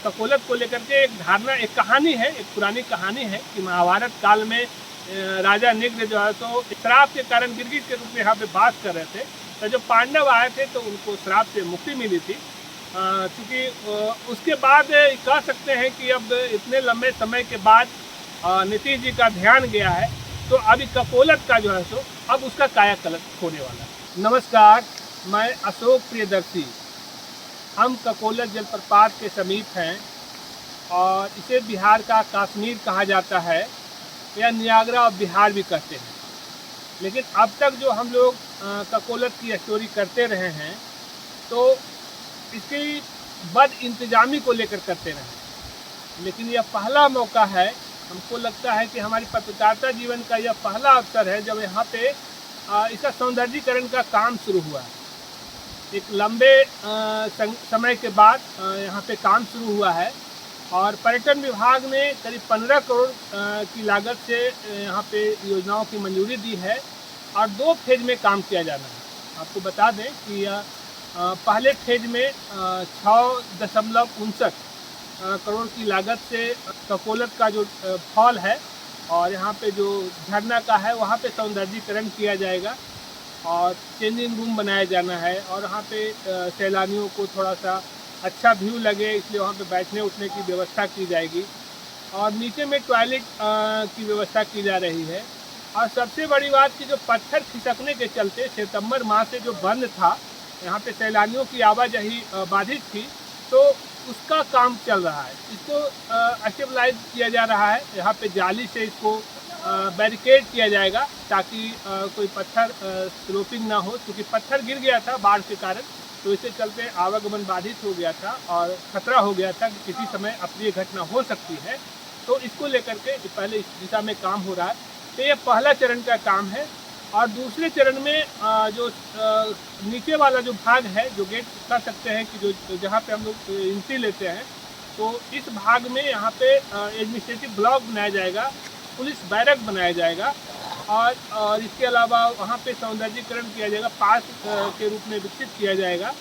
ककोलत को लेकर के एक धारणा, एक कहानी है, एक पुरानी कहानी है कि महाभारत काल में राजा निग्र जो है तो श्राप के कारण गिरगिट के रूप में यहाँ पे वास कर रहे थे। तो जब पांडव आए थे तो उनको श्राप से मुक्ति मिली थी। क्योंकि उसके बाद कह सकते हैं कि अब इतने लंबे समय के बाद नीतीश जी का ध्यान गया है, तो अभी ककोलत का जो है सो अब उसका कायाकल्प होने वाला है। नमस्कार, मैं अशोक प्रियदर्शी। हम ककोलत जलप्रपात के समीप हैं और इसे बिहार का कश्मीर कहा जाता है या नियाग्रा ऑफ बिहार भी कहते हैं। लेकिन अब तक जो हम लोग ककोलत की स्टोरी करते रहे हैं तो इसकी बद इंतजामी को लेकर करते रहे, लेकिन यह पहला मौका है, हमको लगता है कि हमारी पत्रकारिता जीवन का यह पहला अवसर है जब यहाँ पे इसका सौंदर्यीकरण का काम शुरू हुआ है। एक लंबे समय के बाद यहाँ पे काम शुरू हुआ है और पर्यटन विभाग ने करीब 15 करोड़ की लागत से यहाँ पे योजनाओं की मंजूरी दी है और 2 फेज में काम किया जाना है। आपको बता दें कि पहले फेज में 6.59 करोड़ की लागत से ककोलत का जो फॉल है और यहाँ पे जो झरना का है वहाँ पे सौंदर्यीकरण किया जाएगा और चेंजिंग रूम बनाया जाना है और वहाँ पे सैलानियों को थोड़ा सा अच्छा व्यू लगे इसलिए वहाँ पे बैठने उठने की व्यवस्था की जाएगी और नीचे में टॉयलेट की व्यवस्था की जा रही है। और सबसे बड़ी बात कि जो पत्थर खिसकने के चलते सितंबर माह से जो बंद था, यहाँ पे सैलानियों की आवाजाही बाधित थी, तो उसका काम चल रहा है। इसको स्टेबलाइज किया जा रहा है, यहाँ पे जाली से इसको बैरिकेड किया जाएगा ताकि कोई पत्थर स्लोपिंग ना हो, क्योंकि पत्थर गिर गया था बाढ़ के कारण, तो इसके चलते आवागमन बाधित हो गया था और खतरा हो गया था कि किसी समय अप्रिय घटना हो सकती है। तो इसको लेकर के पहले इस दिशा में काम हो रहा है। तो ये पहला चरण का काम है और दूसरे चरण में जो नीचे वाला जो भाग है, जो गेट कह सकते हैं कि जो जहाँ पे हम लोग एंट्री लेते हैं, तो इस भाग में यहाँ पे एडमिनिस्ट्रेटिव ब्लॉक बनाया जाएगा, पुलिस बैरक बनाया जाएगा और इसके अलावा वहाँ पे सौंदर्यीकरण किया जाएगा, पार्क के रूप में विकसित किया जाएगा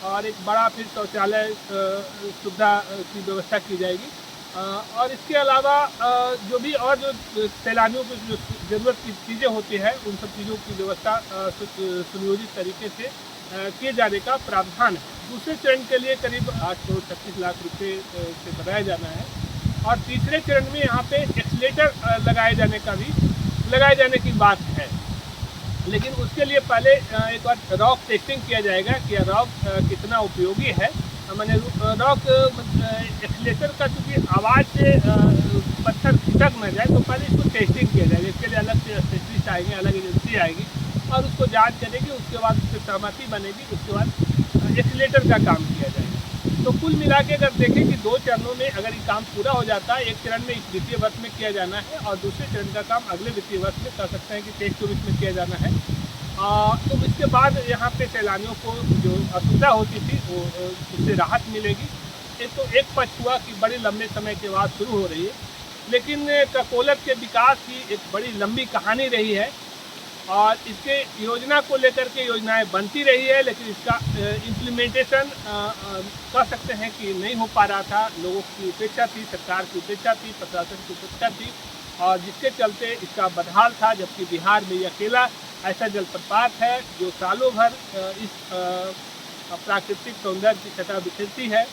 और एक बड़ा फिर शौचालय सुविधा की व्यवस्था की जाएगी। और इसके अलावा जो भी और जो सैलानियों को जो ज़रूरत की चीज़ें होती हैं उन सब चीज़ों की व्यवस्था सुनियोजित तरीके से किए जाने का प्रावधान है। दूसरे चरण के लिए करीब 8 करोड़ 36 लाख रुपये से बनाया जाना है और तीसरे चरण में यहाँ पे एक्सीलेटर लगाए जाने की बात है। लेकिन उसके लिए पहले एक बार रॉक टेस्टिंग किया जाएगा कि रॉक कितना उपयोगी है। मैंने रॉक एक्सीलेटर का चूँकि आवाज़ से पत्थर खिसक न जाए तो पहले इसको टेस्टिंग किया जाएगा। इसके लिए अलग से स्पेशलिस्ट आएंगे, अलग एजेंसी आएगी और उसको जांच करेगी, उसके बाद उससे सहमति बनेगी, उसके बाद एक्सीलेटर का काम किया जाएगा। तो कुल मिला के अगर देखें कि 2 चरणों में अगर ये काम पूरा हो जाता है, एक चरण में इस वित्तीय वर्ष में किया जाना है और दूसरे चरण का काम अगले वित्तीय वर्ष में कह सकते हैं कि 23-24 में किया जाना है। तो इसके बाद यहाँ पे सैलानियों को जो असुविधा होती थी वो उससे राहत मिलेगी। एक तो एक पक्ष हुआ कि बड़े लंबे समय के बाद शुरू हो रही है, लेकिन ककोलत के विकास की एक बड़ी लंबी कहानी रही है और इसके योजना को लेकर के योजनाएं बनती रही है, लेकिन इसका इम्प्लीमेंटेशन कह सकते हैं कि नहीं हो पा रहा था। लोगों की उपेक्षा थी, सरकार की उपेक्षा थी, प्रशासन की उपेक्षा थी और जिसके चलते इसका बदहाल था। जबकि बिहार में ये अकेला ऐसा जलप्रपात है जो सालों भर इस प्राकृतिक सौंदर्य की छटा बिखेरती है।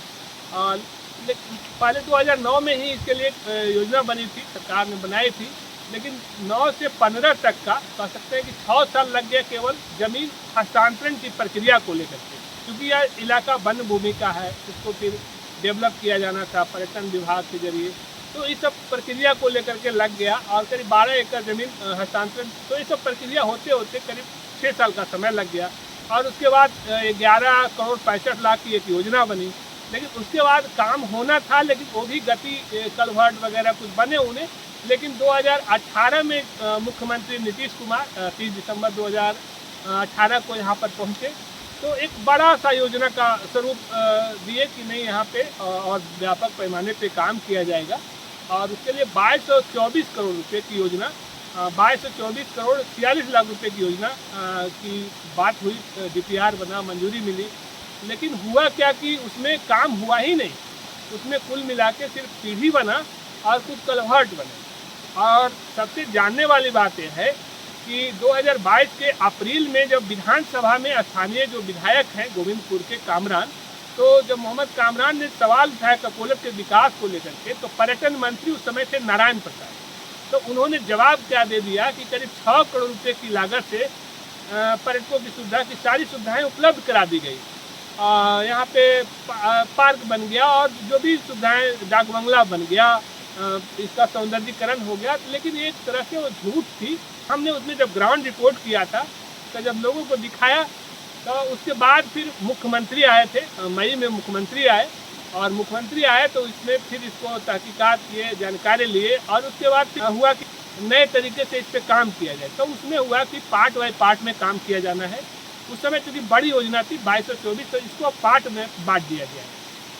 पहले 2009 में ही इसके लिए योजना बनी थी, सरकार ने बनाई थी, लेकिन 9 से 15 तक का कह सकते हैं कि 6 साल लग गया केवल जमीन हस्तांतरण की प्रक्रिया को लेकर के, क्योंकि यह इलाका वन भूमि का है, इसको फिर डेवलप किया जाना था पर्यटन विभाग के जरिए। तो इस सब प्रक्रिया को लेकर के लग गया और करीब 12 एकड़ ज़मीन हस्तांतरण, तो ये सब प्रक्रिया होते होते करीब 6 साल का समय लग गया और उसके बाद 11 करोड़ 65 लाख की एक योजना बनी। लेकिन उसके बाद काम होना था, लेकिन वो भी गति कलवर्ट वगैरह कुछ बने उन्हें। लेकिन 2018 में मुख्यमंत्री नीतीश कुमार 30 दिसंबर 2018 को यहाँ पर पहुँचे, तो एक बड़ा सा योजना का स्वरूप दिए कि नहीं यहाँ पे और व्यापक पैमाने पे काम किया जाएगा और उसके लिए 2224 करोड़ रुपए की योजना 2224 करोड़ 46 लाख रुपए की योजना की बात हुई, DPR बना, मंजूरी मिली। लेकिन हुआ क्या कि उसमें काम हुआ ही नहीं। उसमें कुल मिला के सिर्फ सीढ़ी बना और कुछ कलवर्ट बने। और सबसे जानने वाली बात यह है कि 2022 के अप्रैल में जब विधानसभा में स्थानीय जो विधायक हैं गोविंदपुर के कामरान, तो जब मोहम्मद कामरान ने सवाल उठाया ककोलत के विकास को लेकर के, तो पर्यटन मंत्री उस समय थे नारायण प्रसाद। तो उन्होंने जवाब क्या दे दिया कि करीब 6 करोड़ रुपए की लागत से पर्यटकों की सुविधा की सारी सुविधाएं उपलब्ध करा दी गई। यहाँ पे पार्क बन गया और जो भी सुविधाएं, डाक बंगला बन गया, इसका सौंदर्यीकरण हो गया। लेकिन एक तरह से वो झूठ थी। हमने उसमें जब ग्राउंड रिपोर्ट किया था तो जब लोगों को दिखाया, तो उसके बाद फिर मुख्यमंत्री आए थे, मई में मुख्यमंत्री आए, और मुख्यमंत्री आए तो इसमें फिर इसको तहकीकात किए, जानकारी लिए, और उसके बाद फिर हुआ कि नए तरीके से इस पर काम किया जाए। तो उसमें हुआ कि पार्ट बाय पार्ट में काम किया जाना है। उस समय चूँकि बड़ी योजना थी 2224, तो इसको पार्ट में बांट दिया गया।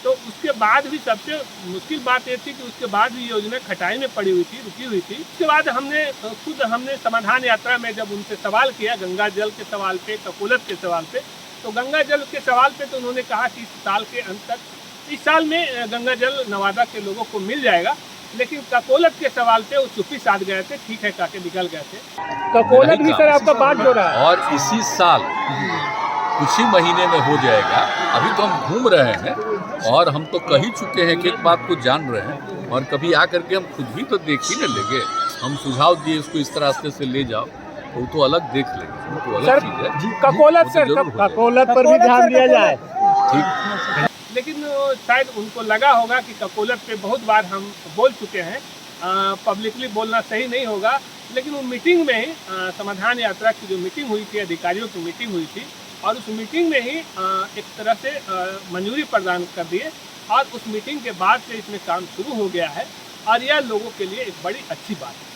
तो उसके बाद भी सबसे मुश्किल बात ये थी कि उसके बाद भी योजना खटाई में पड़ी हुई थी, रुकी हुई थी। उसके बाद हमने समाधान यात्रा में जब उनसे सवाल किया गंगा जल के सवाल पे, ककोलत के सवाल पे, तो गंगा जल के सवाल पे तो उन्होंने कहा कि इस साल में गंगा जल नवादा के लोगों को मिल जाएगा। लेकिन ककोलत के सवाल पे वो चुप्पी साध गए थे, ठीक है काके निकल गए थे। ककोलत भी सर आपका बात जो रहा है, और इसी साल कुछ ही महीने में हो जाएगा। अभी तो हम घूम रहे हैं और हम तो कह ही चुके हैं कि एक बात को जान रहे हैं, और कभी आकर के हम खुद भी तो देख ही न लेंगे। हम सुझाव दिए इसको इस रास्ते से ले जाओ, वो तो अलग देख लेंगे, वो तो अलग चीज है। ककोलत पर भी ध्यान दिया जाए, ठीक। लेकिन शायद उनको लगा होगा कि ककोलत पे बहुत बार हम बोल चुके हैं, पब्लिकली बोलना सही नहीं होगा। लेकिन वो मीटिंग में ही समाधान यात्रा की जो मीटिंग हुई थी, अधिकारियों की मीटिंग हुई थी, और उस मीटिंग में ही एक तरह से मंजूरी प्रदान कर दिए, और उस मीटिंग के बाद से इसमें काम शुरू हो गया है। और यह लोगों के लिए एक बड़ी अच्छी बात है।